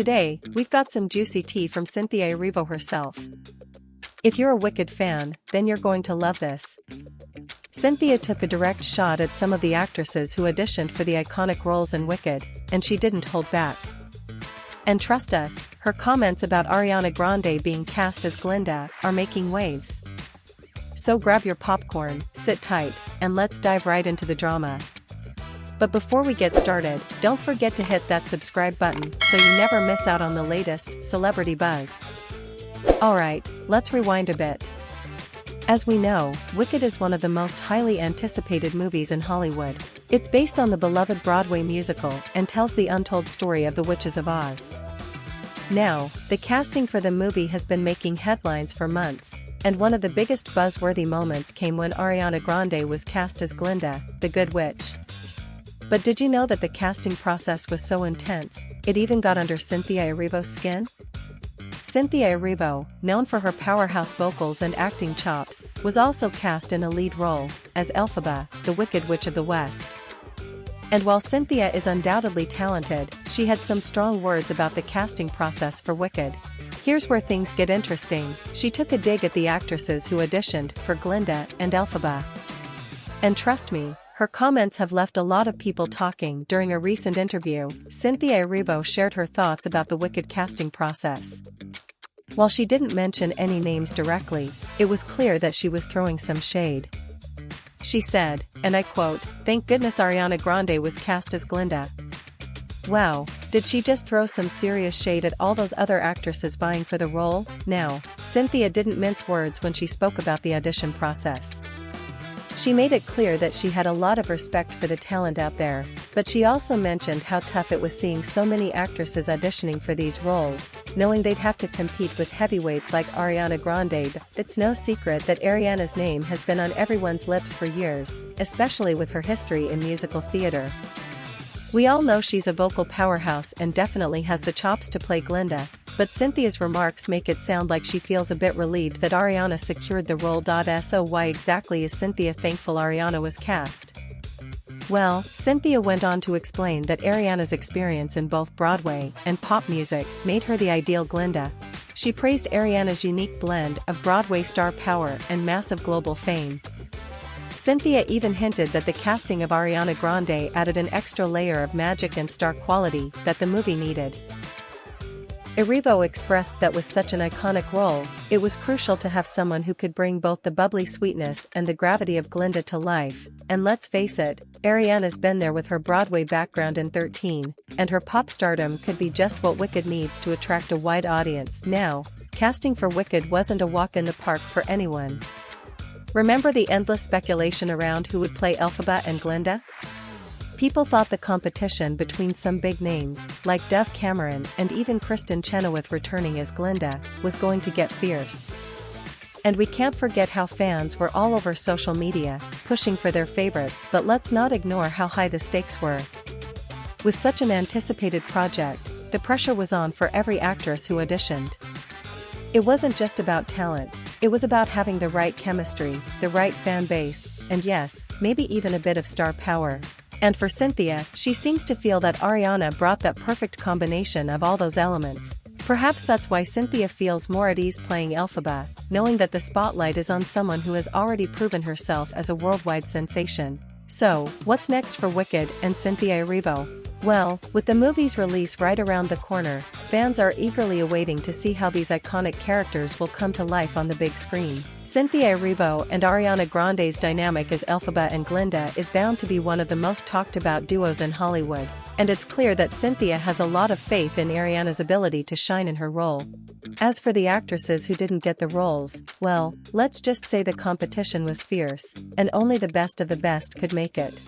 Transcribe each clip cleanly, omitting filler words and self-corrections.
Today, we've got some juicy tea from Cynthia Erivo herself. If you're a Wicked fan, then you're going to love this. Cynthia took a direct shot at some of the actresses who auditioned for the iconic roles in Wicked, and she didn't hold back. And trust us, her comments about Ariana Grande being cast as Glenda are making waves. So grab your popcorn, sit tight, and let's dive right into the drama. But before we get started, don't forget to hit that subscribe button so you never miss out on the latest celebrity buzz. Alright, let's rewind a bit. As we know, Wicked is one of the most highly anticipated movies in Hollywood. It's based on the beloved Broadway musical and tells the untold story of the Witches of Oz. Now, the casting for the movie has been making headlines for months, and one of the biggest buzzworthy moments came when Ariana Grande was cast as Glenda, the Good Witch. But did you know that the casting process was so intense, it even got under Cynthia Erivo's skin? Cynthia Erivo, known for her powerhouse vocals and acting chops, was also cast in a lead role, as Elphaba, the Wicked Witch of the West. And while Cynthia is undoubtedly talented, she had some strong words about the casting process for Wicked. Here's where things get interesting. She took a dig at the actresses who auditioned for Glenda and Elphaba. And trust me, her comments have left a lot of people talking. During a recent interview, Cynthia Erivo shared her thoughts about the Wicked casting process. While she didn't mention any names directly, it was clear that she was throwing some shade. She said, and I quote, "Thank goodness Ariana Grande was cast as Glenda." Wow, did she just throw some serious shade at all those other actresses vying for the role? Now, Cynthia didn't mince words when she spoke about the audition process. She made it clear that she had a lot of respect for the talent out there, but she also mentioned how tough it was seeing so many actresses auditioning for these roles, knowing they'd have to compete with heavyweights like Ariana Grande. It's no secret that Ariana's name has been on everyone's lips for years, especially with her history in musical theater. We all know she's a vocal powerhouse and definitely has the chops to play Glenda, but Cynthia's remarks make it sound like she feels a bit relieved that Ariana secured the role. So why exactly is Cynthia thankful Ariana was cast? Well, Cynthia went on to explain that Ariana's experience in both Broadway and pop music made her the ideal Glenda. She praised Ariana's unique blend of Broadway star power and massive global fame. Cynthia even hinted that the casting of Ariana Grande added an extra layer of magic and star quality that the movie needed. Erivo expressed that with such an iconic role, it was crucial to have someone who could bring both the bubbly sweetness and the gravity of Glenda to life, and let's face it, Ariana's been there with her Broadway background in 13, and her pop stardom could be just what Wicked needs to attract a wide audience. Now, casting for Wicked wasn't a walk in the park for anyone. Remember the endless speculation around who would play Elphaba and Glenda? People thought the competition between some big names, like Dove Cameron and even Kristen Chenoweth returning as Glenda, was going to get fierce. And we can't forget how fans were all over social media, pushing for their favorites. But let's not ignore how high the stakes were. With such an anticipated project, the pressure was on for every actress who auditioned. It wasn't just about talent, it was about having the right chemistry, the right fan base, and yes, maybe even a bit of star power. And for Cynthia, she seems to feel that Ariana brought that perfect combination of all those elements. Perhaps that's why Cynthia feels more at ease playing Elphaba, knowing that the spotlight is on someone who has already proven herself as a worldwide sensation. So, what's next for Wicked and Cynthia Erivo? Well, with the movie's release right around the corner, fans are eagerly awaiting to see how these iconic characters will come to life on the big screen. Cynthia Erivo and Ariana Grande's dynamic as Elphaba and Glenda is bound to be one of the most talked about duos in Hollywood, and it's clear that Cynthia has a lot of faith in Ariana's ability to shine in her role. As for the actresses who didn't get the roles, well, let's just say the competition was fierce, and only the best of the best could make it.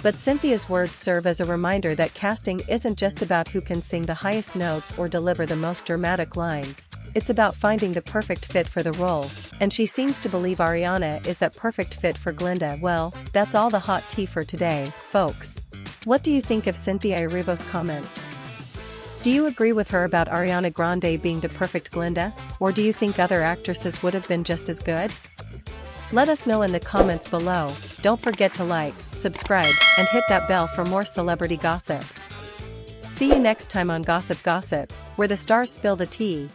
But Cynthia's words serve as a reminder that casting isn't just about who can sing the highest notes or deliver the most dramatic lines, it's about finding the perfect fit for the role, and she seems to believe Ariana is that perfect fit for Glenda. Well, that's all the hot tea for today, folks. What do you think of Cynthia Erivo's comments? Do you agree with her about Ariana Grande being the perfect Glenda, or do you think other actresses would have been just as good? Let us know in the comments below. Don't forget to like, subscribe, and hit that bell for more celebrity gossip. See you next time on Gossip Gossip, where the stars spill the tea.